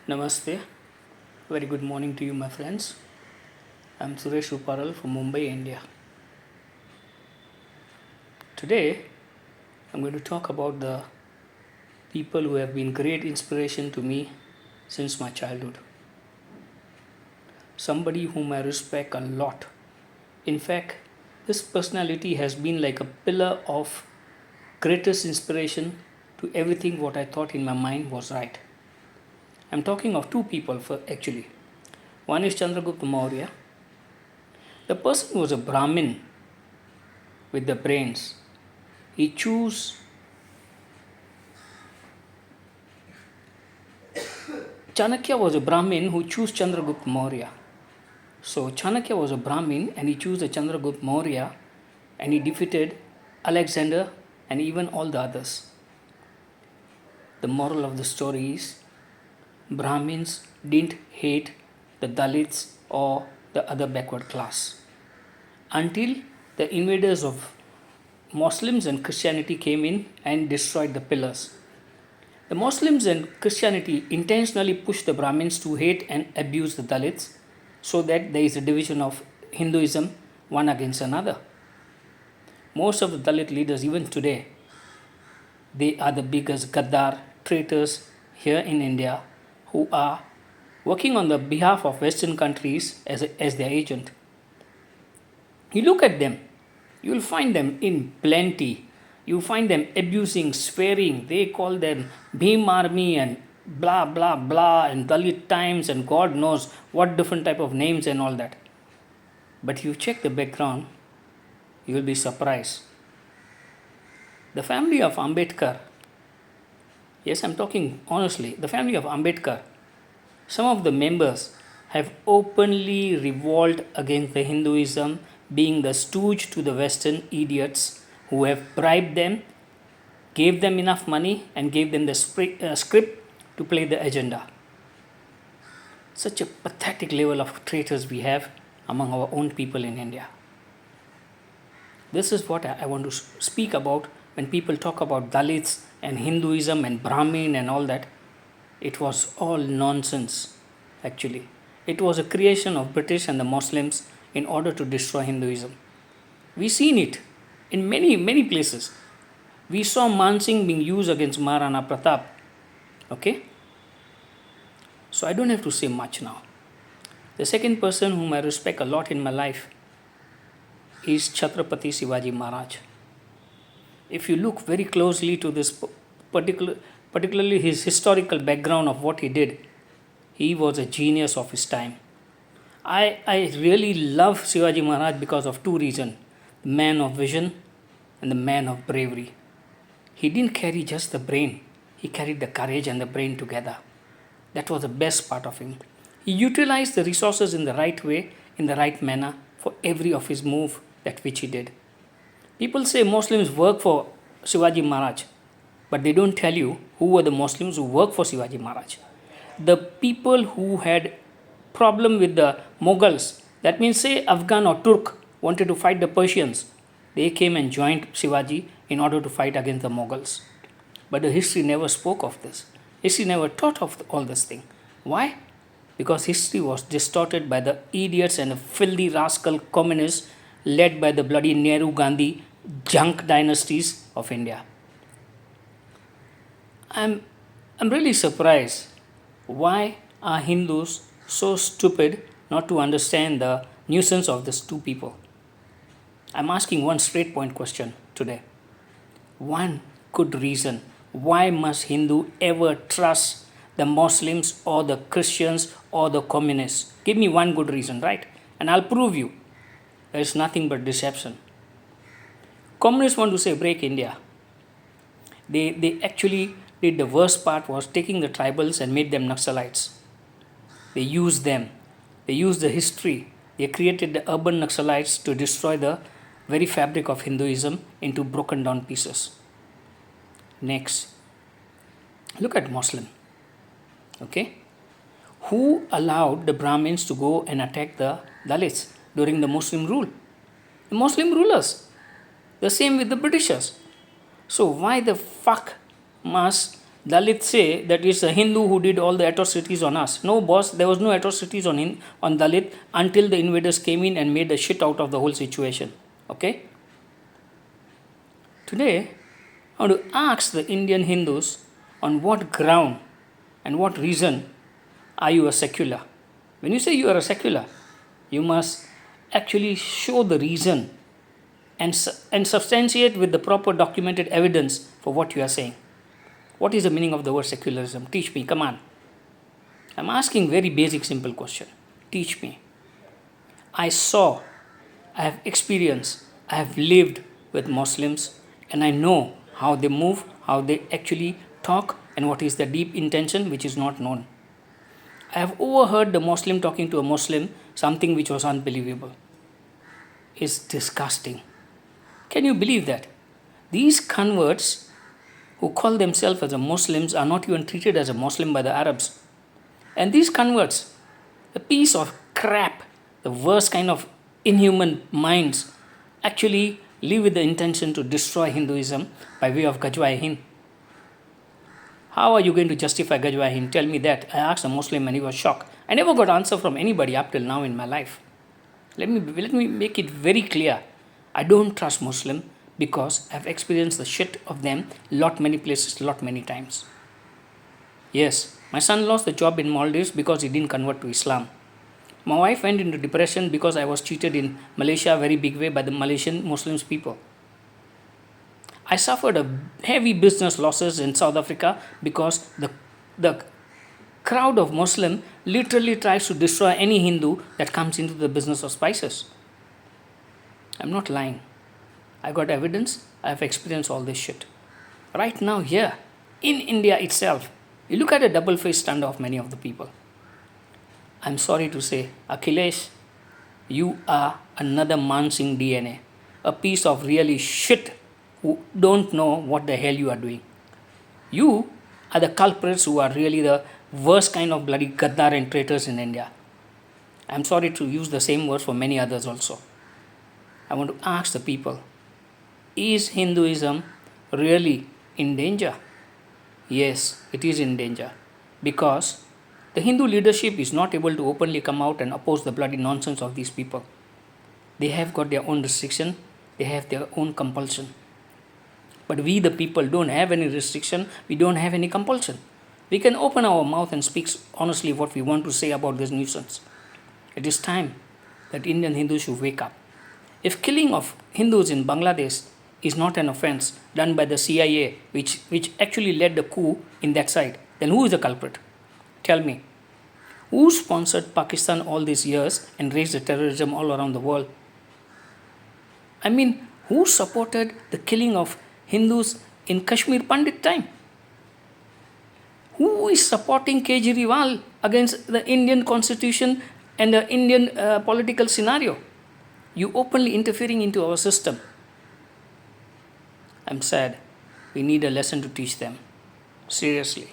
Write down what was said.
Namaste. Very good morning to you, my friends. I'm Suresh Uparal from Mumbai, India. Today, I'm going to talk about the people who have been great inspiration to me since my childhood. Somebody whom I respect a lot. In fact, this personality has been like a pillar of greatest inspiration to everything what I thought in my mind was right. I'm talking of two people for actually. One is Chandragupta Maurya. The person was a Brahmin with the brains. He chose Chanakya was a Brahmin who chose Chandragupta Maurya. So Chanakya was a Brahmin and he chose the Chandragupta Maurya and he defeated Alexander and even all the others. The moral of the story is Brahmins didn't hate the Dalits or the other backward class until the invaders of Muslims and Christianity came in and destroyed the pillars. The Muslims and Christianity intentionally pushed the Brahmins to hate and abuse the Dalits so that there is a division of Hinduism one against another. Most of the Dalit leaders, even today, they are the biggest GADAR traitors here in India who are working on the behalf of Western countries as their agent. You look at them, you will find them in plenty. You find them abusing, swearing. They call them Bhim Army and blah blah blah and Dalit Times and God knows what different type of names and all that. But if you check the background, you will be surprised. The family of Ambedkar, yes, I'm talking honestly, the family of Ambedkar, some of the members have openly revolted against the Hinduism, being the stooge to the Western idiots who have bribed them, gave them enough money, and gave them the script to play the agenda. Such a pathetic level of traitors we have among our own people in India. This is what I want to speak about when people talk about Dalits and Hinduism and Brahmin and all that. It was all nonsense, actually. It was a creation of British and the Muslims in order to destroy Hinduism. We've seen it in many places. We saw Mansingh being used against Maharana Pratap. Okay? So I don't have to say much now. The second person whom I respect a lot in my life is Chhatrapati Shivaji Maharaj. If you look very closely to this particularly his historical background of what he did, he was a genius of his time. I really love Shivaji Maharaj because of two reasons: the man of vision and the man of bravery. He didn't carry just the brain, he carried the courage and the brain together. That was the best part of him. He utilized the resources in the right way, in the right manner for every of his move that which he did. People say Muslims work for Shivaji Maharaj, but they don't tell you who were the Muslims who worked for Shivaji Maharaj. The people who had problem with the Mughals, that means say Afghan or Turk wanted to fight the Persians, they came and joined Shivaji in order to fight against the Mughals. But the history never spoke of this. History never taught of all this thing. Why? Because history was distorted by the idiots and the filthy rascal communists led by the bloody Nehru Gandhi junk dynasties of India. I'm really surprised why are Hindus so stupid not to understand the nuisance of these two people. I'm asking one straight point question today. One good reason why must Hindu ever trust the Muslims or the Christians or the communists? Give me one good reason, right? And I'll prove you. There is nothing but deception. Communists want to say break India. They actually did the worst part was taking the tribals and made them Naxalites. They used them. They used the history. They created the urban Naxalites to destroy the very fabric of Hinduism into broken down pieces. Next, look at Muslim. Okay? Who allowed the Brahmins to go and attack the Dalits during the Muslim rule? The Muslim rulers. The same with the Britishers. So why the fuck must Dalits say that it's a Hindu who did all the atrocities on us. No, boss, there was no atrocities on Dalit until the invaders came in and made the shit out of the whole situation. Okay? Today, I want to ask the Indian Hindus on what ground and what reason are you a secular? When you say you are a secular, you must actually show the reason and substantiate with the proper documented evidence for what you are saying. What is the meaning of the word secularism? Teach me, come on. I'm asking very basic, simple question. Teach me. I saw, I have experienced, I have lived with Muslims, and I know how they move, how they actually talk, and what is the deep intention which is not known. I have overheard the Muslim talking to a Muslim something which was unbelievable. It's disgusting. Can you believe that? These converts who call themselves as a Muslims are not even treated as a Muslim by the Arabs. And these converts, a piece of crap, the worst kind of inhuman minds, actually live with the intention to destroy Hinduism by way of Gajwa Hind. How are you going to justify Gajwa Hind? Tell me that. I asked a Muslim and he was shocked. I never got answer from anybody up till now in my life. Let me make it very clear. I don't trust Muslim because I've experienced the shit of them many places, many times. Yes, my son lost the job in Maldives because he didn't convert to Islam. My wife went into depression because I was cheated in Malaysia very big way by the Malaysian Muslims people. I suffered a heavy business losses in South Africa because the crowd of Muslim literally tries to destroy any Hindu that comes into the business of spices. I'm not lying. I got evidence. I've experienced all this shit. Right now here, in India itself, you look at the double-faced standard of many of the people. I'm sorry to say, Akhilesh, you are another Man Singh DNA. A piece of really shit who don't know what the hell you are doing. You are the culprits who are really the worst kind of bloody GADAR and traitors in India. I'm sorry to use the same words for many others also. I want to ask the people, is Hinduism really in danger? Yes, it is in danger because the Hindu leadership is not able to openly come out and oppose the bloody nonsense of these people. They have got their own restriction, they have their own compulsion. But we the people don't have any restriction, we don't have any compulsion. We can open our mouth and speak honestly what we want to say about this nuisance. It is time that Indian Hindus should wake up. If killing of Hindus in Bangladesh is not an offense done by the CIA, which actually led the coup in that side, then who is the culprit? Tell me. Who sponsored Pakistan all these years and raised the terrorism all around the world? I mean, who supported the killing of Hindus in Kashmir Pandit time? Who is supporting Kejriwal against the Indian constitution and the Indian political scenario? You openly interfering into our system. I'm sad. We need a lesson to teach them. Seriously.